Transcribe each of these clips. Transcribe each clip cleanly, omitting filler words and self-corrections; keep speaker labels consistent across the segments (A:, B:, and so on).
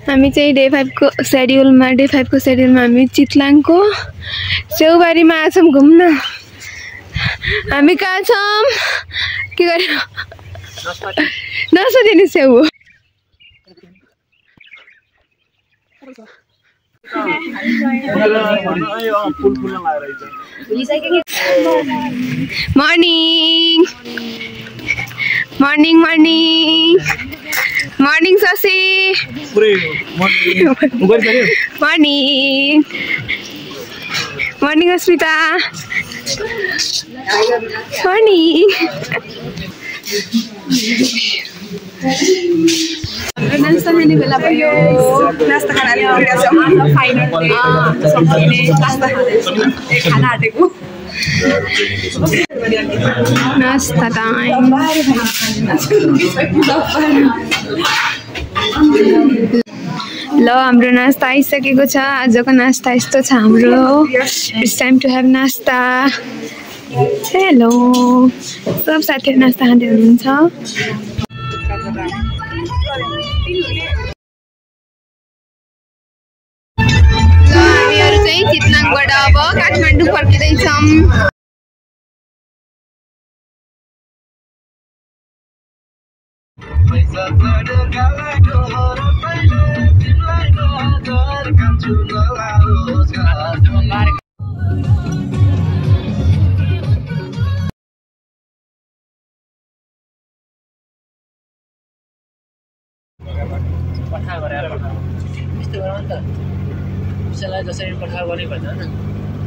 A: हामी चाहिँ डे 5 को शेड्युलमा हामी चितलाङको सेउबारीमा आछौँ घुम्न। हामी कहाँ छौँ के गरे नसोधिने सेउ हो। मर्निङ मर्निङ मर्निङ मर्निङ ससी मर्निङ मर्निङ अस्मिता मर्निङ। नास्ता खाने बेला भयो। नास्ता खाना आँटेको नास्ता टाइम। ल हाम्रो नास्ता आइसकेको छ। आजको नास्ता यस्तो छ हाम्रो। इट्स टाइम टु हेभ नास्ता। हेलो सब साथीहरू नास्ता खाँदै हुनुहुन्छ। हामीहरू चाहिँ चितलाङबाट अब काठमाडौँ फर्किँदैछौँ।
B: पठा गरेर यस्तो गरौँ नि त उसलाई जसरी पठा गर्ने भन्दा न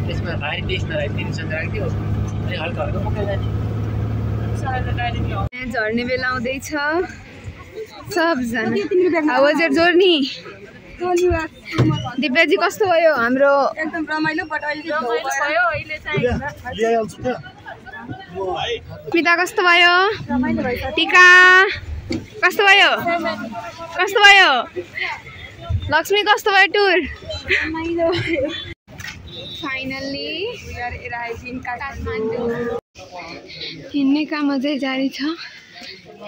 B: त्यसमा भाइ देशमा राखिदिनुसँग राख्दियो अनि हल्का हल्का पकाइ जाने।
A: यहाँ झर्ने बेला आउँदैछ सबजना। आवाज जोर्नी दिव्याजी कस्तो भयो हाम्रो?
C: एकदम रमाइलो भयो अहिले चाहिँ।
A: स्मिता कस्तो भयो? टिका कस्तो भयो? कस्तो भयो? लक्ष्मी कस्तो भयो tour? Finally we are arriving Kathmandu. हिँड्ने काम अझै जारी छ।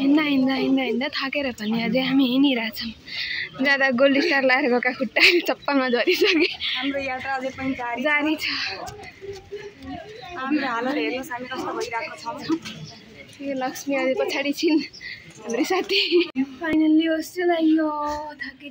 A: हिँड्दा हिँड्दा हिँड्दा हिँड्दा थाकेर पनि अझै हामी हिँडिरहेछौँ। ज्यादा गोल्ड स्टार लाएर गएका खुट्टा चप्पलमा झरिसके।
C: हाम्रो यात्रा अझै पनि
A: जारी छ।
C: हाम्रो हालत हेर्नुहोस् हामी कस्तो भइरहेको छौँ।
A: यो लक्ष्मी अझै पछाडि छिन् हाम्रो साथी। फाइनल्ली होस्टेल आइयो। थाकी